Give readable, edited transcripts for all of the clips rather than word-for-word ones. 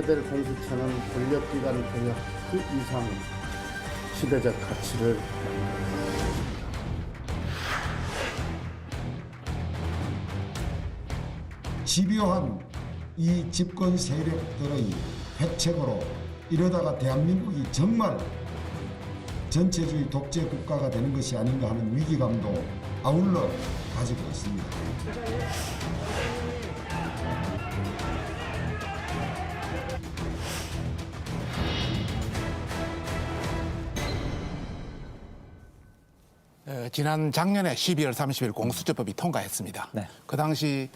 하게 될 공수처는 권력기관 권력 그 이상 시대적 가치를 집요한 이 집권 세력들의 해책으로 이러다가 대한민국이 정말 전체주의 독재 국가가 되는 것이 아닌가 하는 위기감도 아울러 가지고 있습니다. 지난 작년에 12월 30일 공수처법이 통과했습니다. 네. 그 당시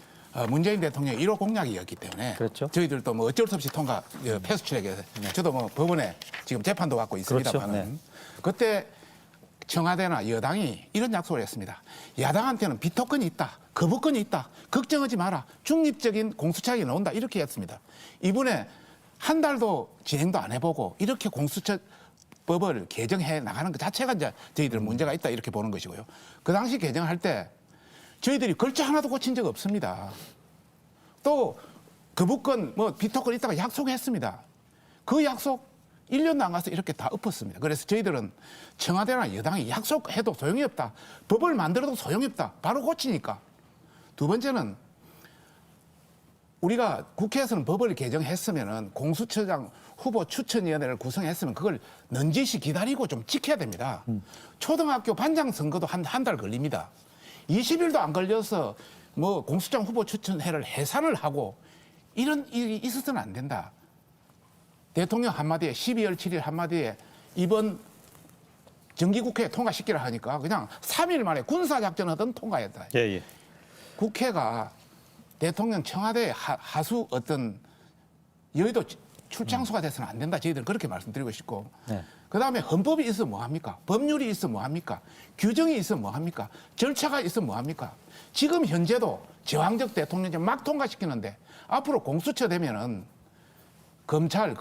문재인 대통령의 1호 공약이었기 때문에 그렇죠. 저희들도 뭐 어쩔 수 없이 통과 패스트트랙에 저도 뭐 법원에 지금 재판도 받고 있습니다만 그렇죠. 네. 그때 청와대나 여당이 이런 약속을 했습니다. 야당한테는 비토권이 있다. 거부권이 있다. 걱정하지 마라. 중립적인 공수처가 나온다. 이렇게 했습니다. 이번에 한 달도 진행도 안 해보고 이렇게 공수처 법을 개정해 나가는 것 자체가 이제 저희들 문제가 있다 이렇게 보는 것이고요. 그 당시 개정할 때 저희들이 글자 하나도 고친 적 없습니다. 또 거부권, 뭐 비토권 있다가 약속했습니다. 그 약속 1년도 안 가서 이렇게 다 엎었습니다. 그래서 저희들은 청와대나 여당이 약속해도 소용이 없다. 법을 만들어도 소용이 없다. 바로 고치니까. 두 번째는 우리가 국회에서는 법을 개정했으면은 공수처장 후보 추천위원회를 구성했으면 그걸 넌지시 기다리고 좀 지켜야 됩니다. 초등학교 반장 선거도 한 달 걸립니다. 20일도 안 걸려서 뭐 공수처장 후보 추천회를 해산을 하고 이런 일이 있어서는 안 된다. 대통령 한마디에 12월 7일 한마디에 이번 정기국회에 통과시키라 하니까 그냥 3일 만에 군사작전 하던 통과했다. 예. 국회가 대통령 청와대 하수 어떤 여의도 출장소가 돼서는 안 된다. 저희들은 그렇게 말씀드리고 싶고. 네. 그다음에 헌법이 있으면 뭐합니까? 법률이 있으면 뭐합니까? 규정이 있으면 뭐합니까? 절차가 있으면 뭐합니까? 지금 현재도 제왕적 대통령제 막 통과시키는데 앞으로 공수처 되면은 검찰,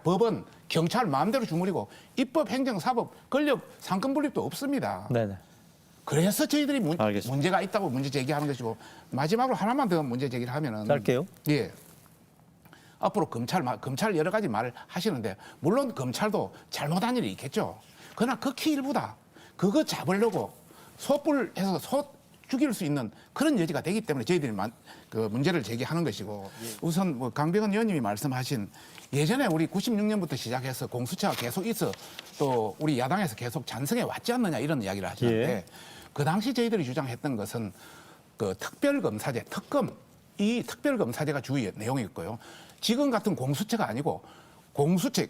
법원, 경찰 마음대로 주무리고 입법, 행정, 사법, 권력 상권 분립도 없습니다. 네네. 그래서 저희들이 알겠습니다. 문제가 있다고 문제 제기하는 것이고 마지막으로 하나만 더 문제 제기를 하면은 짧게요. 예. 앞으로 검찰 여러 가지 말을 하시는데 물론 검찰도 잘못한 일이 있겠죠. 그러나 극히 일부다. 그거 잡으려고 소불해서 소 죽일 수 있는 그런 여지가 되기 때문에 저희들이 그 문제를 제기하는 것이고 우선 뭐 강병원 의원님이 말씀하신 예전에 우리 96년부터 시작해서 공수처가 계속 있어 또 우리 야당에서 계속 찬성해 왔지 않느냐 이런 이야기를 하시는데 예. 그 당시 저희들이 주장했던 것은 그 특별검사제, 특검 이 특별검사제가 주의 내용이었고요. 지금 같은 공수처가 아니고 공수처,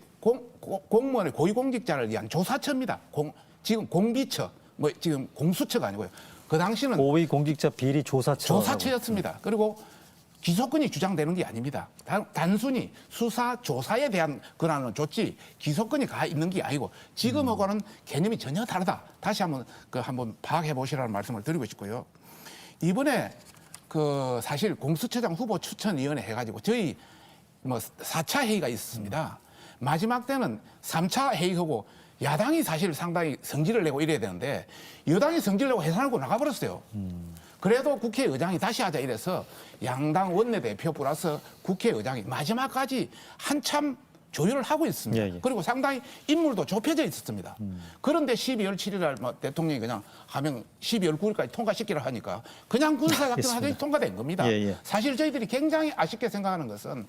공무원의 고위공직자를 위한 조사처입니다. 지금 공비처, 뭐 지금 공수처가 아니고요. 그 당시는 고위공직자 비리 조사처였습니다. 그리고 기소권이 주장되는 게 아닙니다. 단순히 수사 조사에 대한 권한은 좋지 기소권이 가 있는 게 아니고 지금하고는 개념이 전혀 다르다. 다시 한번 파악해 보시라는 말씀을 드리고 싶고요. 이번에 그 사실 공수처장 후보 추천위원회 해가지고 저희 뭐 4차 회의가 있었습니다. 마지막 때는 3차 회의하고 야당이 사실 상당히 성질을 내고 이래야 되는데 여당이 성질을 내고 해산하고 나가버렸어요. 그래도 국회의장이 다시 하자 이래서 양당 원내대표 플러스 국회의장이 마지막까지 한참 조율을 하고 있습니다. 예. 그리고 상당히 인물도 좁혀져 있었습니다. 그런데 12월 7일 날 대통령이 그냥 하면 12월 9일까지 통과시키라 하니까 그냥 군사작전 하더니 통과된 겁니다. 예. 사실 저희들이 굉장히 아쉽게 생각하는 것은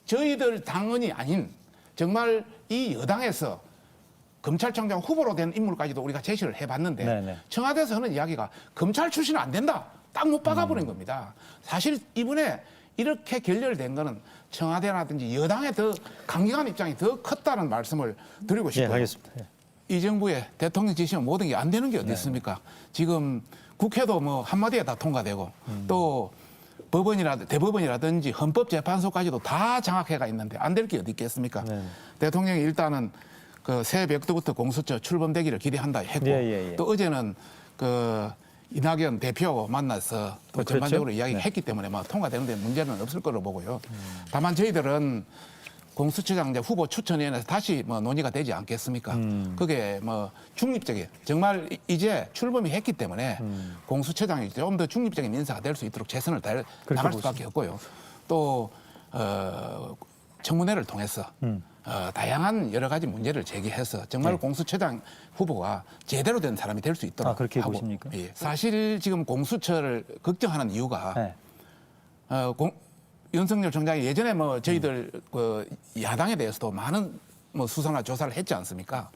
저희들 당원이 아닌 정말 이 여당에서 검찰총장 후보로 된 인물까지도 우리가 제시를 해봤는데 네네. 청와대에서 하는 이야기가 검찰 출신은 안 된다. 딱 못 박아버린 겁니다. 사실 이번에 이렇게 결렬된 거는 청와대라든지 여당의 더 강경한 입장이 더 컸다는 말씀을 드리고 싶어요. 예, 알겠습니다. 예. 이 정부에 대통령 지시면 모든 게 안 되는 게 어디 있습니까? 지금 국회도 뭐 한마디에 다 통과되고 또 대법원이라든지 헌법재판소까지도 다 장악해가 있는데 안 될 게 어디 있겠습니까? 네. 대통령이 일단은 그 새벽부터 공수처 출범되기를 기대한다 했고 예. 또 어제는 그 이낙연 대표하고 만나서 또 그렇죠? 전반적으로 이야기를 네. 했기 때문에 뭐 통과되는데 문제는 없을 거로 보고요. 다만 저희들은 공수처장 이제 후보 추천위원회에서 다시 뭐 논의가 되지 않겠습니까? 그게 뭐 중립적인 정말 이제 출범이 했기 때문에 공수처장이 좀 더 중립적인 인사가 될 수 있도록 최선을 다해 나갈 수밖에 없고요. 또 청문회를 통해서 다양한 여러 가지 문제를 제기해서 정말 공수처장 후보가 제대로 된 사람이 될 수 있도록 그렇게 하고, 보십니까? 예. 사실 지금 공수처를 걱정하는 이유가 네. 윤석열 총장이 예전에 뭐 저희들 그 야당에 대해서도 많은 뭐 수사나 조사를 했지 않습니까?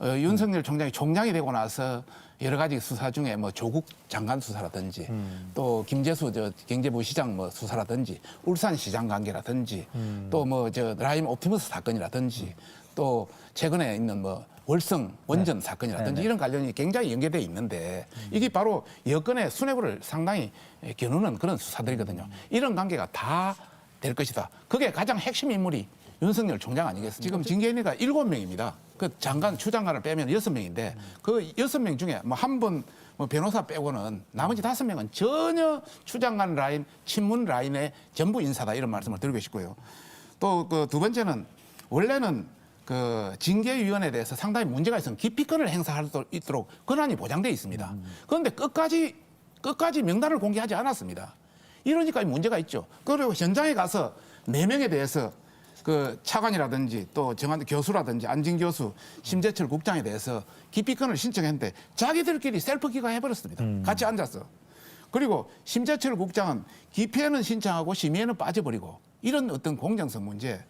윤석열 총장이 총장이 되고 나서 여러 가지 수사 중에 뭐 조국 장관 수사라든지 또 김재수 경제부 시장 뭐 수사라든지 울산시장 관계라든지 또 뭐 라임 옵티머스 사건이라든지 또 최근에 있는 뭐 월성 원전 사건이라든지 이런 관련이 굉장히 연계돼 있는데 이게 바로 여권의 수뇌부를 상당히 겨누는 그런 수사들이거든요. 이런 관계가 다 될 것이다. 그게 가장 핵심 인물이 윤석열 총장 아니겠습니까? 지금 징계인이가 7명입니다. 그 장관, 추장관을 빼면 6명인데 그 6명 중에 뭐 한 분 뭐 변호사 빼고는 나머지 5명은 전혀 추장관 라인, 친문 라인의 전부 인사다 이런 말씀을 드리고 싶고요. 또 그 두 번째는 원래는 그 징계위원회에 대해서 상당히 문제가 있으면 기피권을 행사할 수 있도록 권한이 보장돼 있습니다. 그런데 끝까지 명단을 공개하지 않았습니다. 이러니까 문제가 있죠. 그리고 현장에 가서 4명에 대해서 그 차관이라든지 또 정한 교수라든지 안진 교수, 심재철 국장에 대해서 기피권을 신청했는데 자기들끼리 셀프 기각해버렸습니다. 같이 앉아서. 그리고 심재철 국장은 기피에는 신청하고 심의에는 빠져버리고 이런 어떤 공정성 문제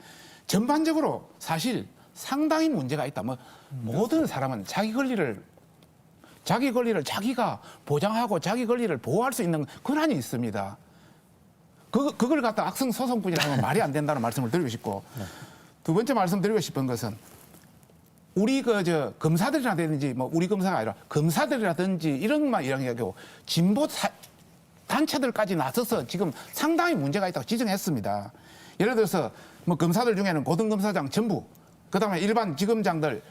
전반적으로 사실 상당히 문제가 있다. 뭐 모든 사람은 자기 권리를 자기가 보장하고 자기 권리를 보호할 수 있는 권한이 있습니다. 그걸 갖다 악성 소송뿐이라 하면 말이 안 된다는 말씀을 드리고 싶고 두 번째 말씀드리고 싶은 것은 우리 검사들이라든지 뭐 우리 검사가 아니라 검사들이라든지 이런 이야기하고 진보 단체들까지 나서서 지금 상당히 문제가 있다고 지적했습니다. 예를 들어서 뭐 검사들 중에는 고등검사장 전부, 그다음에 일반 지검장들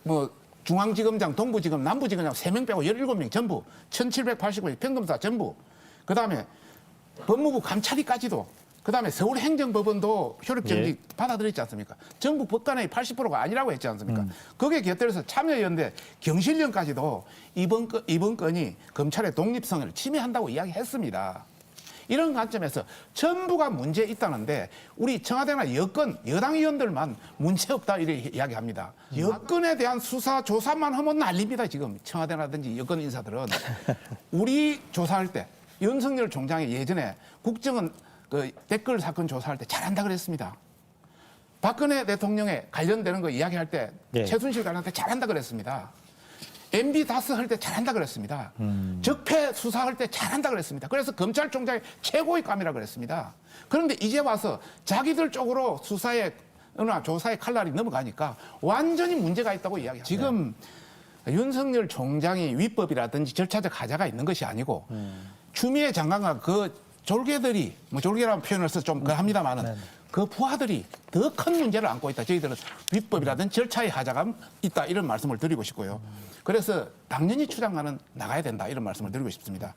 뭐 중앙지검장, 동부지검, 남부지검장 3명 빼고 17명 전부, 1789명 평검사 전부, 그다음에 법무부 감찰위까지도, 그다음에 서울행정법원도 효력정지 받아들였지 않습니까? 전부 법관의 80%가 아니라고 했지 않습니까? 거기에 곁들여서 참여연대 경실련까지도 이번 건이 검찰의 독립성을 침해한다고 이야기했습니다. 이런 관점에서 전부가 문제 있다는데 우리 청와대나 여당 의원들만 문제 없다 이렇게 이야기합니다. 여권에 대한 수사 조사만 하면 난립니다. 지금 청와대라든지 여권 인사들은 우리 조사할 때 윤석열 총장이 예전에 국정원 그 댓글 사건 조사할 때 잘한다 그랬습니다. 박근혜 대통령에 관련되는 거 이야기할 때 최순실 관련할 때 잘한다 그랬습니다. MB 다스 할 때 잘한다 그랬습니다. 적폐 수사할 때 잘한다 그랬습니다. 그래서 검찰총장의 최고의 감이라 그랬습니다. 그런데 이제 와서 자기들 쪽으로 수사에 조사의 칼날이 넘어가니까 완전히 문제가 있다고 이야기합니다. 지금 윤석열 총장이 위법이라든지 절차적 하자가 있는 것이 아니고 추미애 장관과 그 졸개들이 뭐 졸개라는 표현을 써서 좀 합니다만은 그 부하들이 더 큰 문제를 안고 있다. 저희들은 위법이라든지 절차의 하자가 있다 이런 말씀을 드리고 싶고요. 그래서 당연히 추장관은 나가야 된다 이런 말씀을 드리고 싶습니다.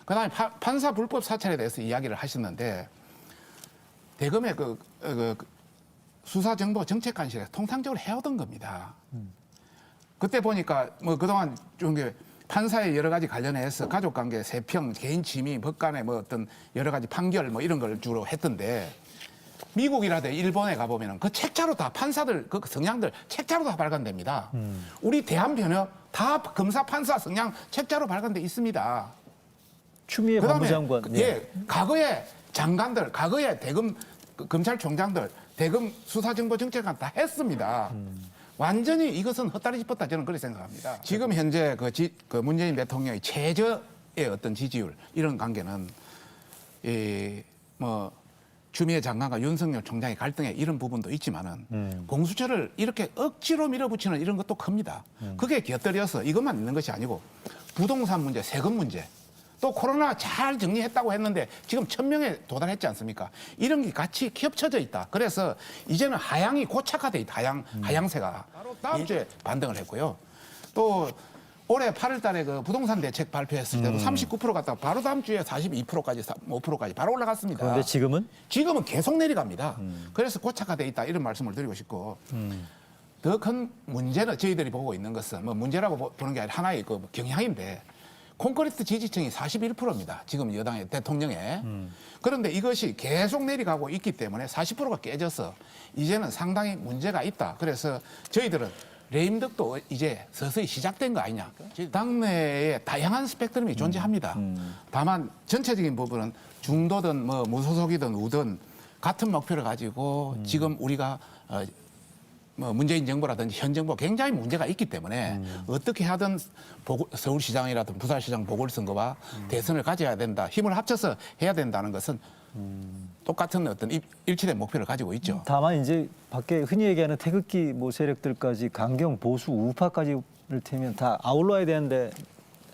그다음에 판사 불법 사찰에 대해서 이야기를 하셨는데 대검의 그 수사정보 정책관실에서 통상적으로 해오던 겁니다. 그때 보니까 뭐 그동안 좀 판사의 여러 가지 관련해서 가족관계, 세평, 개인 침해, 법관의 뭐 어떤 여러 가지 판결 뭐 이런 걸 주로 했던데 미국이라든지 일본에 가보면 그 책자로 다 판사들 그 성향들 책자로 다 발간됩니다. 우리 대한변협 다 검사 판사 성향 책자로 발간돼 있습니다. 추미애 법무장관. 과거의 장관들, 과거의 대검 검찰총장들, 대검 수사정보정책관 다 했습니다. 완전히 이것은 헛다리 짚었다 저는 그렇게 생각합니다. 지금 현재 그 문재인 대통령의 최저의 어떤 지지율 이런 관계는 뭐 추미애 장관과 윤석열 총장의 갈등에 이런 부분도 있지만은 공수처를 이렇게 억지로 밀어붙이는 이런 것도 큽니다. 그게 곁들여서 이것만 있는 것이 아니고 부동산 문제, 세금 문제, 또 코로나 잘 정리했다고 했는데 지금 1000명에 도달했지 않습니까? 이런 게 같이 겹쳐져 있다. 그래서 이제는 하향이 고착화돼 있다. 하향세가. 바로 다음 주에 반등을 했고요. 또 올해 8월 달에 그 부동산 대책 발표했을 때도 39% 갔다가 바로 다음 주에 42%까지 5%까지 바로 올라갔습니다. 그런데 지금은 계속 내려갑니다. 그래서 고착화돼 있다 이런 말씀을 드리고 싶고 더 큰 문제는 저희들이 보고 있는 것은 뭐 문제라고 보는 게 아니라 하나의 그 경향인데 콘크리트 지지층이 41%입니다. 지금 여당의 대통령에. 그런데 이것이 계속 내려가고 있기 때문에 40%가 깨져서 이제는 상당히 문제가 있다. 그래서 저희들은 레임덕도 이제 서서히 시작된 거 아니냐. 당내에 다양한 스펙트럼이 존재합니다. 다만 전체적인 부분은 중도든 뭐 무소속이든 우든 같은 목표를 가지고 지금 우리가 뭐 문재인 정부라든지 현 정부가 굉장히 문제가 있기 때문에 어떻게 하든 서울시장이라든 부산시장 보궐선거와 대선을 가져야 된다. 힘을 합쳐서 해야 된다는 것은 똑같은 어떤 일치된 목표를 가지고 있죠. 다만 이제 밖에 흔히 얘기하는 태극기 뭐 세력들까지 강경 보수 우파까지를 테면 다 아울러야 되는데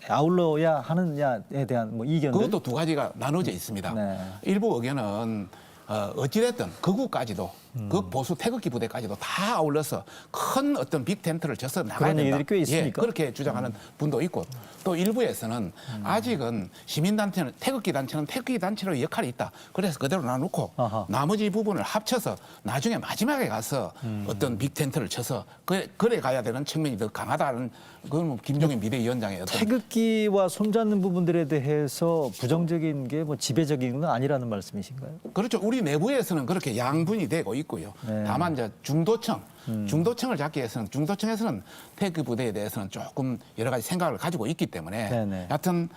아울러야 하느냐에 대한 뭐 이견들. 그것도 두 가지가 나눠져 있습니다. 네. 일부 의견은 어찌됐든 극우까지도 극 보수 태극기 부대까지도 다 아울러서 큰 어떤 빅 텐트를 쳐서 나가야 그런 된다. 얘기들이 꽤 있습니까? 예, 그렇게 주장하는 분도 있고 또 일부에서는 아직은 시민단체는 태극기 단체는 태극기 단체로 역할이 있다. 그래서 그대로 놔놓고 아하. 나머지 부분을 합쳐서 나중에 마지막에 가서 어떤 빅 텐트를 쳐서 그래 가야 되는 측면이 더 강하다는 그건 뭐 김종인 비대위원장의 어떤 태극기와 손잡는 부분들에 대해서 부정적인 게 뭐 지배적인 건 아니라는 말씀이신가요? 그렇죠. 우리 내부에서는 그렇게 양분이 되고 있고요. 네. 다만 이제 중도층을 잡기 위해서는 중도층에서는 태극기 부대에 대해서는 조금 여러 가지 생각을 가지고 있기 때문에 네네. 여하튼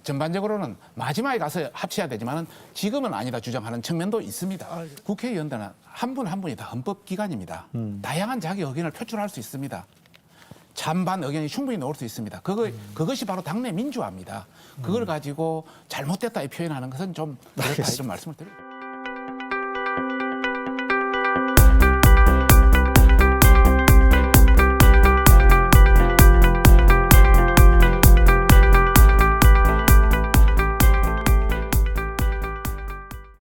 전반적으로는 마지막에 가서 합쳐야 되지만은 지금은 아니다 주장하는 측면도 있습니다. 국회의원들은 한 분 한 분이 다 헌법기관입니다. 다양한 자기 의견을 표출할 수 있습니다. 찬반 의견이 충분히 나올 수 있습니다. 그것이 바로 당내 민주화입니다. 그걸 가지고 잘못됐다 이 표현하는 것은 좀 그렇다 이런 말씀을 드립니다.